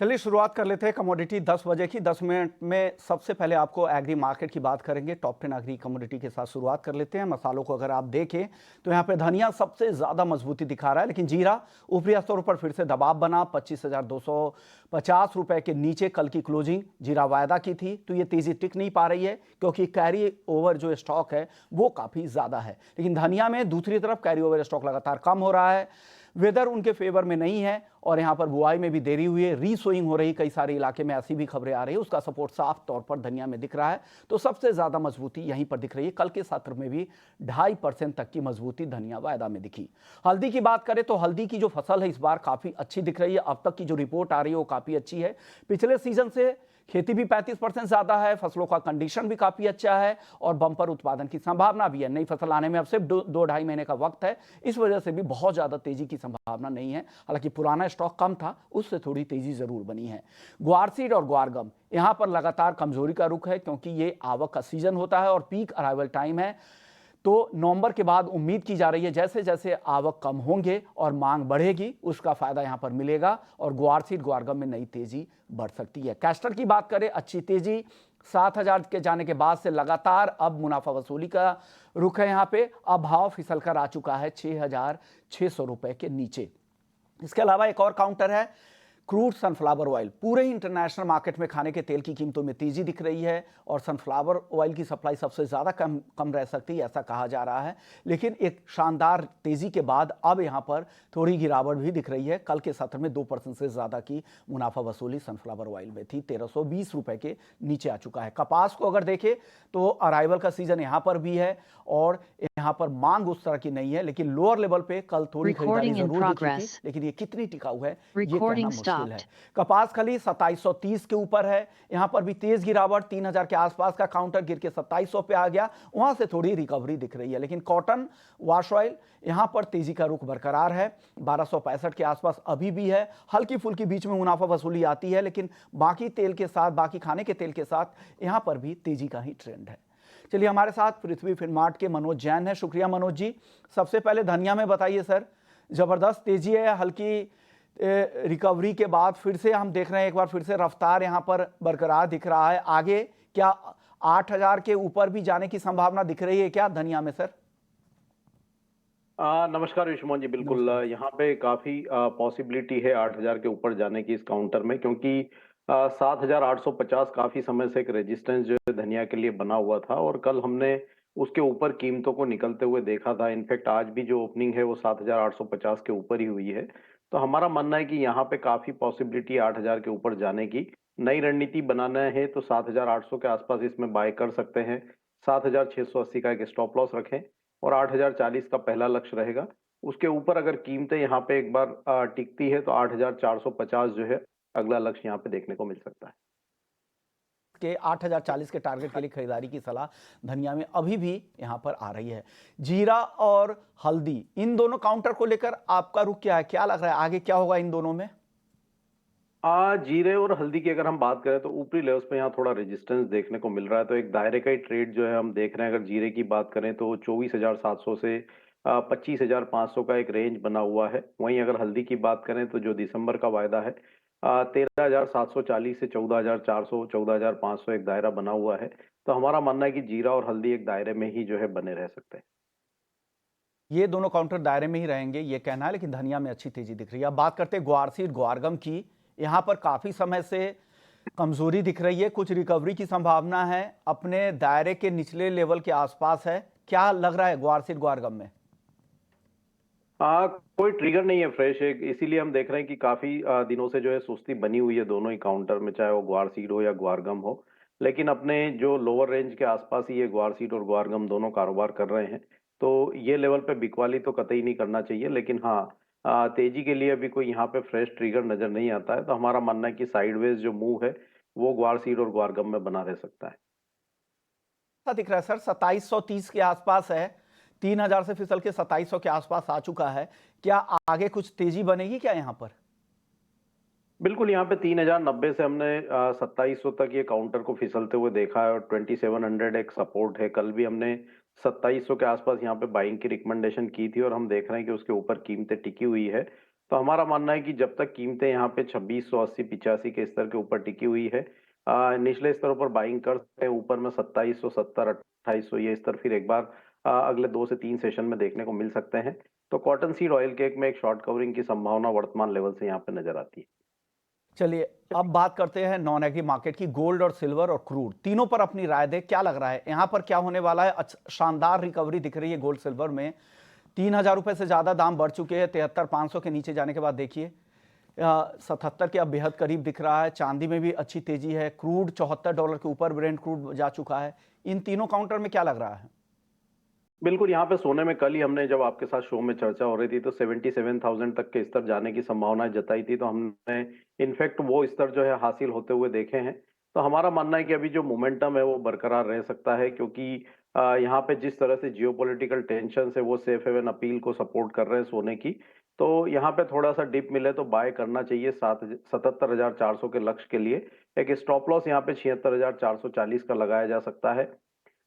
चलिए शुरुआत कर लेते हैं कमोडिटी 10 बजे की। 10 मिनट में सबसे पहले आपको एग्री मार्केट की बात करेंगे। टॉप 10 एग्री कमोडिटी के साथ शुरुआत कर लेते हैं। मसालों को अगर आप देखें तो यहाँ पे धनिया सबसे ज़्यादा मजबूती दिखा रहा है, लेकिन जीरा ऊपरी स्तर पर फिर से दबाव बना। 25,250 रुपए के नीचे कल की क्लोजिंग जीरा वायदा की थी, तो ये तेज़ी टिक नहीं पा रही है क्योंकि कैरी ओवर जो स्टॉक है वो काफ़ी ज़्यादा है। लेकिन धनिया में दूसरी तरफ कैरी ओवर स्टॉक लगातार कम हो रहा है, वेदर उनके फेवर में नहीं है और यहां पर बुआई में भी देरी हुई है, रीसोइंग हो रही, कई सारे इलाके में ऐसी भी खबरें आ रही है। उसका सपोर्ट साफ तौर पर धनिया में दिख रहा है, तो सबसे ज्यादा मजबूती यहीं पर दिख रही है। कल के सत्र में भी 2.5% तक की मजबूती धनिया वायदा में दिखी। हल्दी की बात करें तो हल्दी की जो फसल है इस बार काफी अच्छी दिख रही है। अब तक की जो रिपोर्ट आ रही है वो काफी अच्छी है। पिछले सीजन से खेती भी 35% ज्यादा है, फसलों का कंडीशन भी काफी अच्छा है और बम्पर उत्पादन की संभावना भी है। नई फसल आने में अब सिर्फ 2-2.5 महीने का वक्त है, इस वजह से भी बहुत ज्यादा तेजी की संभावना नहीं है। हालांकि पुराना स्टॉक कम था, उससे थोड़ी तेजी जरूर बनी है। ग्वार सीड और ग्वार गम यहां पर लगातार कमजोरी का रुख है क्योंकि ये आवक का सीजन होता है और पीक अराइवल टाइम है। तो नवंबर के बाद उम्मीद की जा रही है जैसे जैसे आवक कम होंगे और मांग बढ़ेगी उसका फायदा यहां पर मिलेगा और ग्वार सीड ग्वारगम में नई तेजी बढ़ सकती है। कैस्टर की बात करें, अच्छी तेजी 7,000 के जाने के बाद से लगातार अब मुनाफा वसूली का रुख है। यहां पे अब भाव फिसल कर आ चुका है 6,600 रुपए के नीचे। इसके अलावा एक और काउंटर है क्रूड सनफ्लावर ऑयल। पूरे इंटरनेशनल मार्केट में खाने के तेल की कीमतों में तेजी दिख रही है और सनफ्लावर ऑयल की सप्लाई सबसे ज़्यादा कम रह सकती है, ऐसा कहा जा रहा है। लेकिन एक शानदार तेजी के बाद अब यहां पर थोड़ी गिरावट भी दिख रही है। कल के सत्र में 2% से ज़्यादा की मुनाफा वसूली सनफ्लावर ऑयल में थी, 1,320 रुपए के नीचे आ चुका है। कपास को अगर देखें तो अराइवल का सीजन यहां पर भी है और यहां पर मांग उस तरह की नहीं है, लेकिन लोअर लेवल पे कल थोड़ी खरीदारी Recording in जरूर दिखी थी, progress. लेकिन ये कितनी टिकाऊ है ये कहना Recording मुश्किल है। stopped. कपास खली 2730 के ऊपर है, यहां पर भी तेज गिरावट, 3,000 के आसपास का काउंटर गिर के 2700 पे आ गया, वहां से थोड़ी रिकवरी दिख रही है। लेकिन कॉटन वाश ऑयल यहां पर तेजी का रुख बरकरार है, 1265 के आसपास अभी भी है। हल्की फुल्की बीच में मुनाफा वसूली आती है, लेकिन बाकी तेल के साथ, बाकी खाने के तेल के साथ यहां पर भी तेजी का ही ट्रेंड है। चलिए हमारे साथ पृथ्वी फिनमार्ट के मनोज जैन है। शुक्रिया मनोज जी। सबसे पहले धनिया में बताइए सर, जबरदस्त तेजी है, हल्की रिकवरी के बाद फिर से हम देख रहे हैं एक बार फिर से रफ्तार यहां पर बरकरार दिख रहा है। आगे क्या 8,000 के ऊपर भी जाने की संभावना दिख रही है क्या धनिया में सर? नमस्कार युष्मान जी, बिल्कुल नमस्कार। यहाँ पे काफी पॉसिबिलिटी है 8,000 के ऊपर जाने की इस काउंटर में, क्योंकि 7,850 काफी समय से एक रेजिस्टेंस जो है धनिया के लिए बना हुआ था और कल हमने उसके ऊपर कीमतों को निकलते हुए देखा था। इनफैक्ट आज भी जो ओपनिंग है वो 7,850 के ऊपर ही हुई है। तो हमारा मानना है कि यहाँ पे काफी पॉसिबिलिटी 8,000 के ऊपर जाने की। नई रणनीति बनाना है तो 7,800 के आसपास इसमें बाय कर सकते हैं। 7,680 का एक स्टॉप लॉस रखें और 8,040 का पहला लक्ष्य रहेगा। उसके ऊपर अगर कीमतें यहाँ पे एक बार टिकती है तो 8,450 जो है अगला लक्ष्य यहाँ पे देखने को मिल सकता है। के 8,040 के टारगेट के लिए खरीदारी की सलाह धनिया में अभी भी यहां पर आ रही है। जीरा और हल्दी, इन दोनों काउंटर को लेकर आपका रुख क्या है? क्या लग रहा है आगे क्या होगा इन दोनों में? जीरे और हल्दी की अगर हम बात करें तो ऊपरी लेवल्स पे यहाँ थोड़ा रेजिस्टेंस देखने को मिल रहा है, तो एक दायरे का ही ट्रेड जो है हम देख रहे हैं। अगर जीरे की बात करें तो 24,700 से 25,500 का एक रेंज बना हुआ है। वहीं अगर हल्दी की बात करें तो जो दिसंबर का वायदा है 13,740 से 14,400 14,500 एक दायरा बना हुआ है। तो हमारा मानना है कि जीरा और हल्दी एक दायरे में ही जो है बने रह सकते हैं। ये दोनों काउंटर दायरे में ही रहेंगे ये कहना है, लेकिन धनिया में अच्छी तेजी दिख रही है। अब बात करते हैं ग्वार सीड ग्वारगम की। यहां पर काफी समय से कमजोरी दिख रही है, कुछ रिकवरी की संभावना है, अपने दायरे के निचले लेवल के आसपास है। क्या लग रहा है ग्वार सीड ग्वारगम में? कोई ट्रिगर नहीं है फ्रेश एक, इसीलिए हम देख रहे हैं कि काफी दिनों से जो है सुस्ती बनी हुई है दोनों ही काउंटर में, चाहे वो ग्वार सीड हो या ग्वारगम हो। लेकिन अपने जो लोअर रेंज के आसपास ही ये ग्वार सीड और ग्वारगम दोनों कारोबार कर रहे हैं। तो ये लेवल पे बिकवाली तो कतई नहीं करना चाहिए, लेकिन हाँ तेजी के लिए अभी कोई यहाँ पे फ्रेश ट्रिगर नजर नहीं आता है। तो हमारा मानना है कि साइडवेज जो मूव है वो ग्वार सीड और ग्वारगम में बना रह सकता है। ऐसा दिख रहा है सर, 2730 के आसपास है, 3,000 से फिसल के 2700 के आसपास आ चुका है। क्या आगे कुछ तेजी बनेगी क्या यहाँ पर? बिल्कुल, यहाँ पे 3,090 से हमने 2700 तक ये काउंटर को फिसलते हुए देखा है और 2700 एक सपोर्ट है। कल भी हमने 2700 के आसपास यहाँ पे बाइंग की रिकमेंडेशन की थी और हम देख रहे हैं कि उसके ऊपर कीमतें टिकी हुई है। तो हमारा मानना है कि जब तक कीमतें यहाँ पे 2680-85 के स्तर के ऊपर टिकी हुई है, निचले स्तरों पर बाइंग कर सकते हैं, ऊपर में 2770, 2800 ये स्तर फिर एक बार अगले 2 से 3 सेशन में देखने को मिल सकते हैं। तो कॉटन सीड ऑयल केक में एक शॉर्ट कवरिंग की संभावना वर्तमान लेवल से यहाँ पे नजर आती है। चलिए, अब बात करते हैं नॉन एग्री मार्केट की। गोल्ड और सिल्वर और क्रूड तीनों पर अपनी राय दें, क्या लग रहा है यहाँ पर क्या होने वाला है? शानदार रिकवरी दिख रही है गोल्ड सिल्वर में, 3000 रुपए से ज्यादा दाम बढ़ चुके हैं। 73,500 के नीचे जाने के बाद देखिए 77 के अब बेहद करीब दिख रहा है। चांदी में भी अच्छी तेजी है। क्रूड $74 के ऊपर ब्रेंट क्रूड जा चुका है। इन तीनों काउंटर में क्या लग रहा है? बिल्कुल, यहाँ पे सोने में कल ही हमने जब आपके साथ शो में चर्चा हो रही थी तो 77,000 तक के स्तर जाने की संभावनाएं जताई थी, तो हमने इनफैक्ट वो स्तर जो है हासिल होते हुए देखे हैं। तो हमारा मानना है कि अभी जो मोमेंटम है वो बरकरार रह सकता है, क्योंकि यहाँ पे जिस तरह से जियोपॉलिटिकल टेंशन है वो सेफ हेवन अपील को सपोर्ट कर रहे हैं सोने की। तो यहाँ पे थोड़ा सा डिप मिले तो बाय करना चाहिए 77,400 के लक्ष्य के लिए। एक स्टॉप लॉस यहाँ पे 76,440 का लगाया जा सकता है।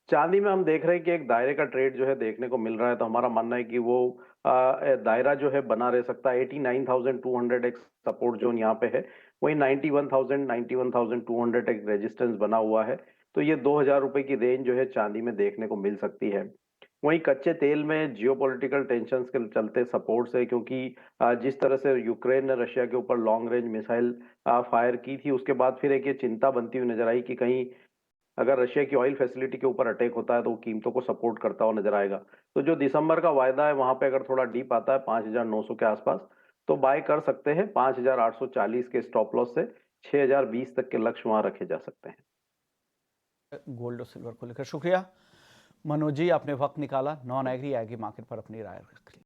चांदी में हम देख रहे हैं कि एक दायरे का ट्रेड जो है देखने को मिल रहा है, तो हमारा मानना है कि वो दायरा जो है बना रह सकता है। 89,200 एक सपोर्ट जोन यहाँ पे है, वहीं 91,000 91,200 एक रेजिस्टेंस बना हुआ है। तो ये 2,000 रुपए की रेंज जो है चांदी में देखने को मिल सकती है। वहीं कच्चे तेल में जियोपॉलिटिकल टेंशंस के चलते सपोर्ट्स है, क्योंकि जिस तरह से यूक्रेन ने रशिया के ऊपर लॉन्ग रेंज मिसाइल फायर की थी, उसके बाद फिर एक ये चिंता बनती हुई नजर आई कि कहीं अगर रशिया की ऑयल फैसिलिटी के ऊपर अटैक होता है तो वो कीमतों को सपोर्ट करता हुआ नजर आएगा। तो जो दिसंबर का वायदा है वहां पे अगर थोड़ा डीप आता है 5,900 के आसपास, तो बाय कर सकते हैं। 5,840 के स्टॉप लॉस से 6,020 तक के लक्ष्य वहां रखे जा सकते हैं। गोल्ड और सिल्वर को लेकर शुक्रिया मनोज जी, आपने वक्त निकाला नॉन एग्री एग्री मार्केट पर अपनी राय रखी।